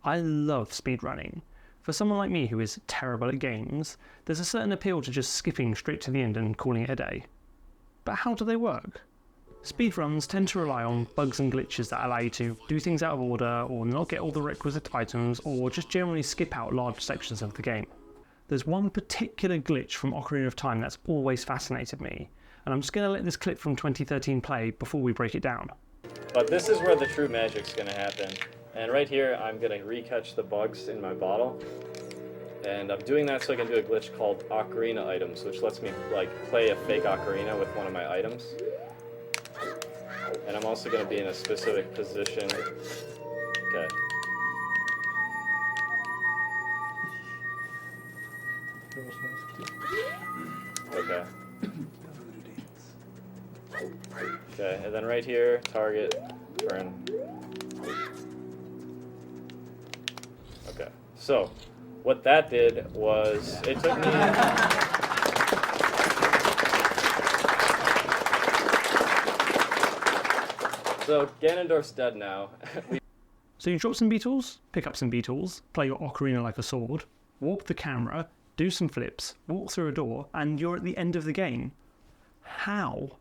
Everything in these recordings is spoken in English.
I love speedrunning. For someone like me who is terrible at games, there's a certain appeal to just skipping straight to the end and calling it a day. But how do they work? Speedruns tend to rely on bugs and glitches that allow you to do things out of order, or not get all the requisite items, or just generally skip out large sections of the game. There's one particular glitch from Ocarina of Time that's always fascinated me, and I'm just going to let this clip from 2013 play before we break it down. But this is where the true magic's going to happen. And right here, I'm going to recatch the bugs in my bottle. And I'm doing that so I can do a glitch called Ocarina items, which lets me play a fake ocarina with one of my items. And I'm also going to be in a specific position. Okay. Okay. Okay, and then right here, target, turn. Okay, so what that did was it took me. So Ganondorf's dead now. So you drop some beetles, pick up some beetles, play your ocarina like a sword, warp the camera, do some flips, walk through a door, and you're at the end of the game. How?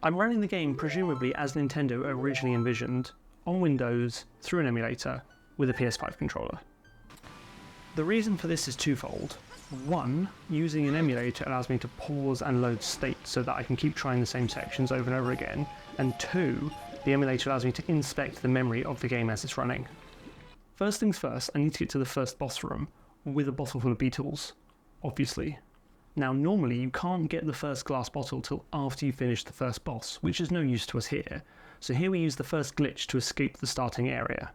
I'm running the game presumably as Nintendo originally envisioned, on Windows, through an emulator, with a PS5 controller. The reason for this is twofold. One, using an emulator allows me to pause and load state so that I can keep trying the same sections over and over again, and two, the emulator allows me to inspect the memory of the game as it's running. First things first, I need to get to the first boss room, with a bottle full of beetles, obviously. Now normally you can't get the first glass bottle till after you finish the first boss, which is no use to us here, so here we use the first glitch to escape the starting area.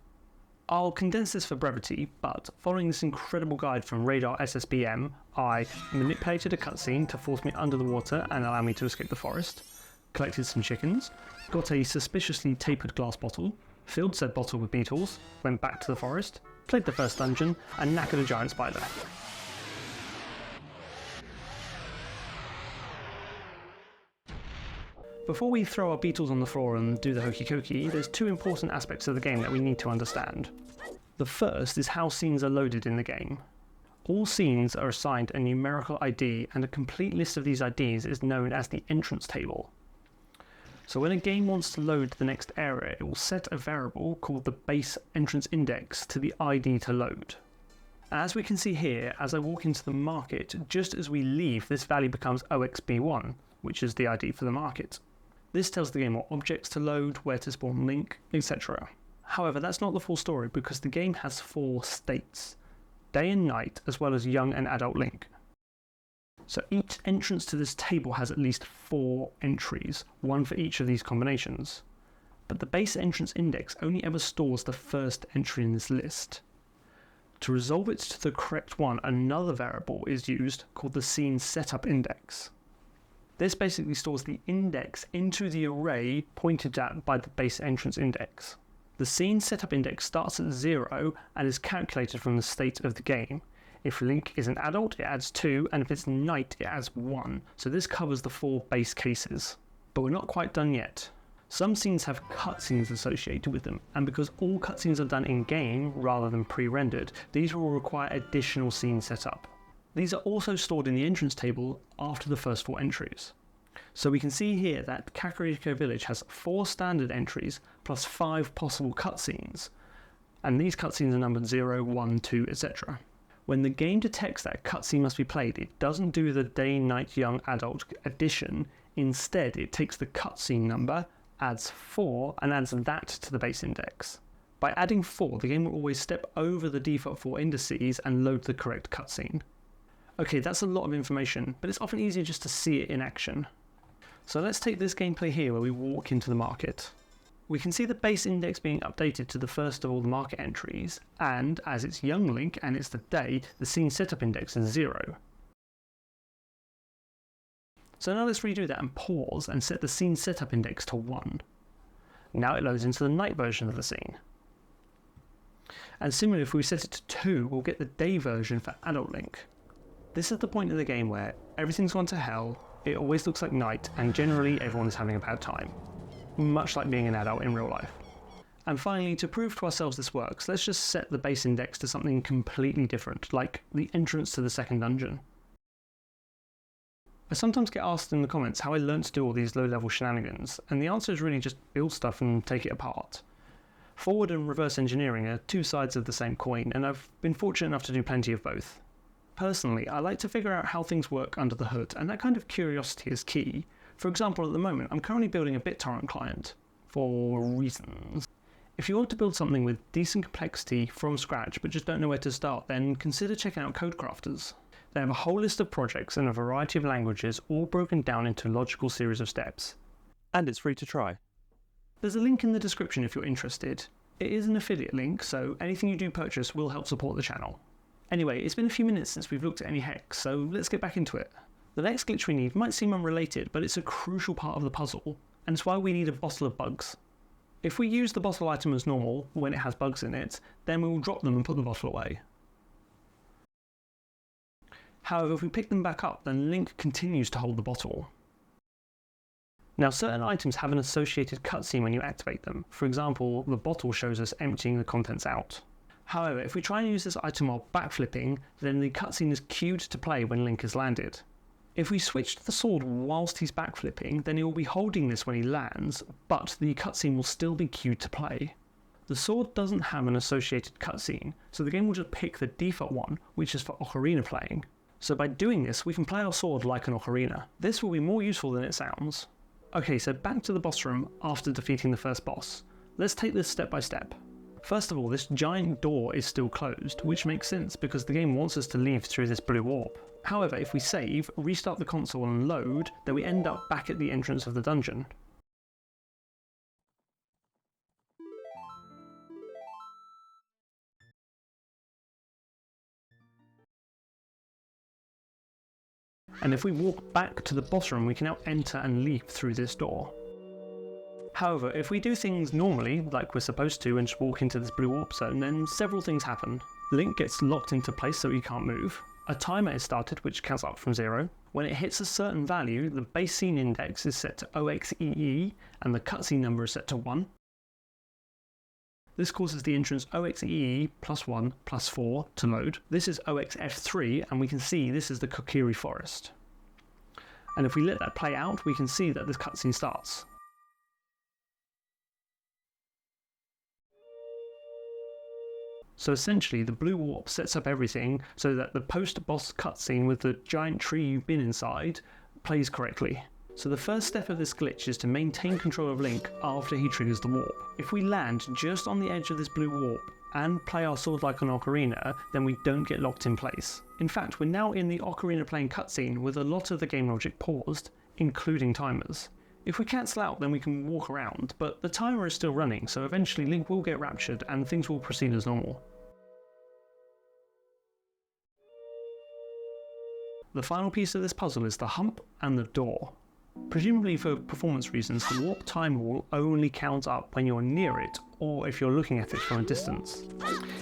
I'll condense this for brevity, but following this incredible guide from Radar SSBM, I manipulated a cutscene to force me under the water and allow me to escape the forest, collected some chickens, got a suspiciously tapered glass bottle, filled said bottle with beetles, went back to the forest, played the first dungeon, and knackered a giant spider. Before we throw our beetles on the floor and do the hokey cokey, there's two important aspects of the game that we need to understand. The first is how scenes are loaded in the game. All scenes are assigned a numerical ID, and a complete list of these IDs is known as the entrance table. So when a game wants to load the next area, it will set a variable called the base entrance index to the ID to load. As we can see here, as I walk into the market, just as we leave, this value becomes OXB1, which is the ID for the market. This tells the game what objects to load, where to spawn Link, etc. However, that's not the full story because the game has 4 states, day and night, as well as young and adult Link. So each entrance to this table has at least 4 entries, one for each of these combinations. But the base entrance index only ever stores the first entry in this list. To resolve it to the correct one, another variable is used called the scene setup index. This basically stores the index into the array pointed at by the base entrance index. The scene setup index starts at 0 and is calculated from the state of the game. If Link is an adult, it adds 2, and if it's night, it adds 1. So this covers the 4 base cases. But we're not quite done yet. Some scenes have cutscenes associated with them, and because all cutscenes are done in-game rather than pre-rendered, these will require additional scene setup. These are also stored in the entrance table after the first 4 entries. So we can see here that Kakariko Village has 4 standard entries plus 5 possible cutscenes, and these cutscenes are numbered 0, 1, 2, etc. When the game detects that a cutscene must be played, it doesn't do the day, night, young, adult addition. Instead, it takes the cutscene number, adds 4, and adds that to the base index. By adding 4, the game will always step over the default 4 indices and load the correct cutscene. Okay, that's a lot of information, but it's often easier just to see it in action. So let's take this gameplay here where we walk into the market. We can see the base index being updated to the first of all the market entries, and as it's young Link and it's the day, the scene setup index is 0. So now let's redo that and pause and set the scene setup index to 1. Now it loads into the night version of the scene. And similarly, if we set it to 2, we'll get the day version for adult Link. This is the point of the game where everything's gone to hell, it always looks like night, and generally everyone is having a bad time. Much like being an adult in real life. And finally, to prove to ourselves this works, let's just set the base index to something completely different, like the entrance to the second dungeon. I sometimes get asked in the comments how I learned to do all these low-level shenanigans, and the answer is really just build stuff and take it apart. Forward and reverse engineering are two sides of the same coin, and I've been fortunate enough to do plenty of both. Personally, I like to figure out how things work under the hood, and that kind of curiosity is key. For example, at the moment, I'm currently building a BitTorrent client, for reasons. If you want to build something with decent complexity from scratch but just don't know where to start, then consider checking out Codecrafters. They have a whole list of projects in a variety of languages, all broken down into a logical series of steps. And it's free to try. There's a link in the description if you're interested. It is an affiliate link, so anything you do purchase will help support the channel. Anyway, it's been a few minutes since we've looked at any hex, so let's get back into it. The next glitch we need might seem unrelated, but it's a crucial part of the puzzle, and it's why we need a bottle of bugs. If we use the bottle item as normal, when it has bugs in it, then we will drop them and put the bottle away. However, if we pick them back up, then Link continues to hold the bottle. Now, certain items have an associated cutscene when you activate them. For example, the bottle shows us emptying the contents out. However, if we try and use this item while backflipping, then the cutscene is queued to play when Link has landed. If we switch to the sword whilst he's backflipping, then he will be holding this when he lands, but the cutscene will still be queued to play. The sword doesn't have an associated cutscene, so the game will just pick the default one, which is for ocarina playing. So by doing this, we can play our sword like an ocarina. This will be more useful than it sounds. Okay, so back to the boss room after defeating the first boss. Let's take this step by step. First of all, this giant door is still closed, which makes sense because the game wants us to leave through this blue warp. However, if we save, restart the console and load, then we end up back at the entrance of the dungeon. And if we walk back to the boss room, we can now enter and leave through this door. However, if we do things normally, like we're supposed to, and just walk into this blue warp zone, then several things happen. Link gets locked into place so he can't move. A timer is started which counts up from 0. When it hits a certain value, the base scene index is set to OXEE, and the cutscene number is set to 1. This causes the entrance OXEE +1 +4 to load. This is OXF3, and we can see this is the Kokiri Forest. And if we let that play out, we can see that this cutscene starts. So essentially, the blue warp sets up everything so that the post-boss cutscene with the giant tree you've been inside plays correctly. So the first step of this glitch is to maintain control of Link after he triggers the warp. If we land just on the edge of this blue warp and play our sword like an ocarina, then we don't get locked in place. In fact, we're now in the ocarina playing cutscene with a lot of the game logic paused, including timers. If we cancel out, then we can walk around, but the timer is still running, so eventually Link will get raptured and things will proceed as normal. The final piece of this puzzle is the hump and the door. Presumably for performance reasons, the warp timer will only count up when you're near it, or if you're looking at it from a distance.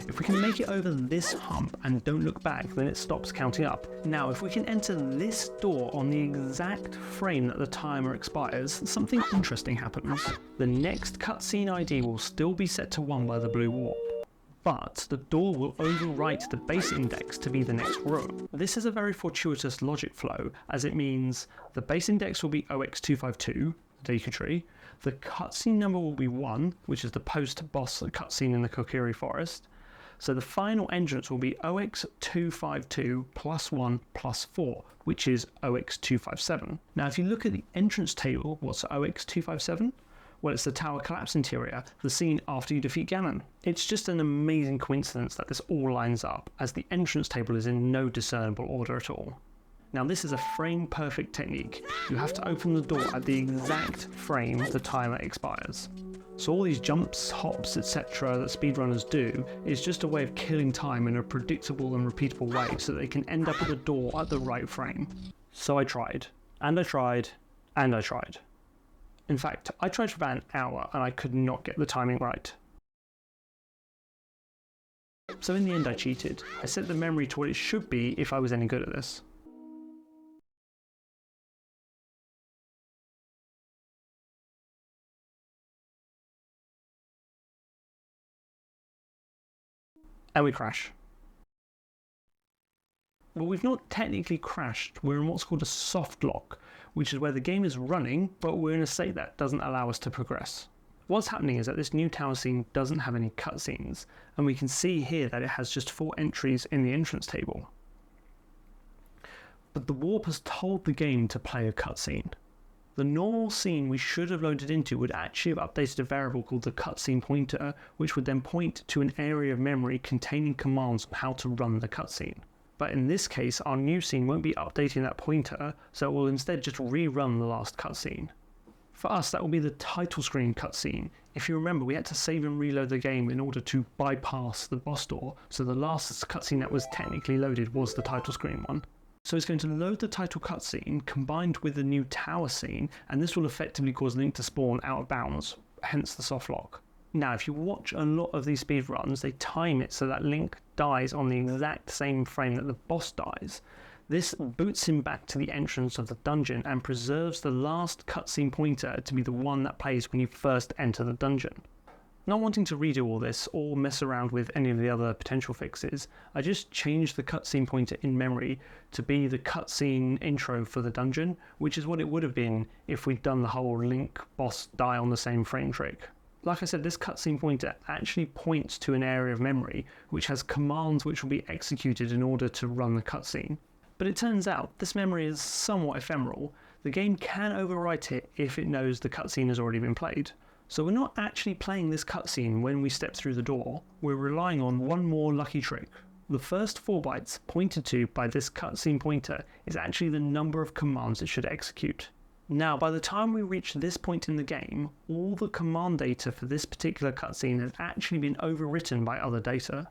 If we can make it over this hump and don't look back, then it stops counting up. Now, if we can enter this door on the exact frame that the timer expires, something interesting happens. The next cutscene ID will still be set to 1 by the blue warp, but the door will overwrite the base index to be the next row. This is a very fortuitous logic flow, as it means the base index will be OX252, the Deku Tree, the cutscene number will be 1, which is the post-boss cutscene in the Kokiri Forest, so the final entrance will be OX252 +1 +4, which is OX257. Now if you look at the entrance table, what's OX257? Well, it's the tower collapse interior, the scene after you defeat Ganon. It's just an amazing coincidence that this all lines up, as the entrance table is in no discernible order at all. Now this is a frame-perfect technique. You have to open the door at the exact frame the timer expires. So all these jumps, hops, etc. that speedrunners do is just a way of killing time in a predictable and repeatable way so they can end up at the door at the right frame. So I tried, and I tried, and I tried. In fact, I tried for about an hour and I could not get the timing right. So in the end I cheated. I set the memory to what it should be if I was any good at this. and we crash. Well, we've not technically crashed, we're in what's called a soft lock, which is where the game is running, but we're in a state that doesn't allow us to progress. What's happening is that this new tower scene doesn't have any cutscenes, and we can see here that it has just 4 entries in the entrance table. But the warp has told the game to play a cutscene. The normal scene we should have loaded into would actually have updated a variable called the cutscene pointer, which would then point to an area of memory containing commands on how to run the cutscene. But in this case, our new scene won't be updating that pointer, so it will instead just rerun the last cutscene. For us, that will be the title screen cutscene. If you remember, we had to save and reload the game in order to bypass the boss door, so the last cutscene that was technically loaded was the title screen one. So it's going to load the title cutscene combined with the new tower scene, and this will effectively cause Link to spawn out of bounds, hence the soft lock. Now, if you watch a lot of these speedruns, they time it so that Link dies on the exact same frame that the boss dies. This boots him back to the entrance of the dungeon and preserves the last cutscene pointer to be the one that plays when you first enter the dungeon. Not wanting to redo all this or mess around with any of the other potential fixes, I just changed the cutscene pointer in memory to be the cutscene intro for the dungeon, which is what it would have been if we'd done the whole Link boss die on the same frame trick. Like I said, this cutscene pointer actually points to an area of memory which has commands which will be executed in order to run the cutscene. But it turns out this memory is somewhat ephemeral. The game can overwrite it if it knows the cutscene has already been played. So we're not actually playing this cutscene when we step through the door, we're relying on one more lucky trick. The first 4 bytes pointed to by this cutscene pointer is actually the number of commands it should execute. Now, by the time we reach this point in the game, all the command data for this particular cutscene has actually been overwritten by other data.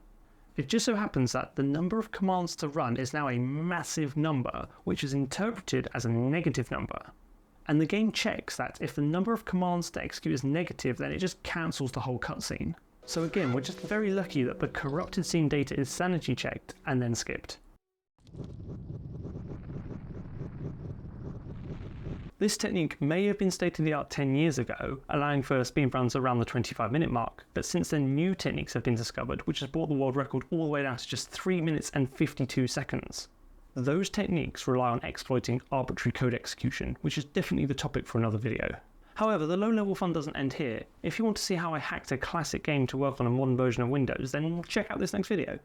It just so happens that the number of commands to run is now a massive number, which is interpreted as a negative number. And the game checks that if the number of commands to execute is negative, then it just cancels the whole cutscene. So again, we're just very lucky that the corrupted scene data is sanity checked and then skipped. This technique may have been state of the art 10 years ago, allowing for speedruns around the 25-minute mark, but since then new techniques have been discovered which has brought the world record all the way down to just 3 minutes and 52 seconds. Those techniques rely on exploiting arbitrary code execution, which is definitely the topic for another video. However, the low-level fun doesn't end here. If you want to see how I hacked a classic game to work on a modern version of Windows, then check out this next video.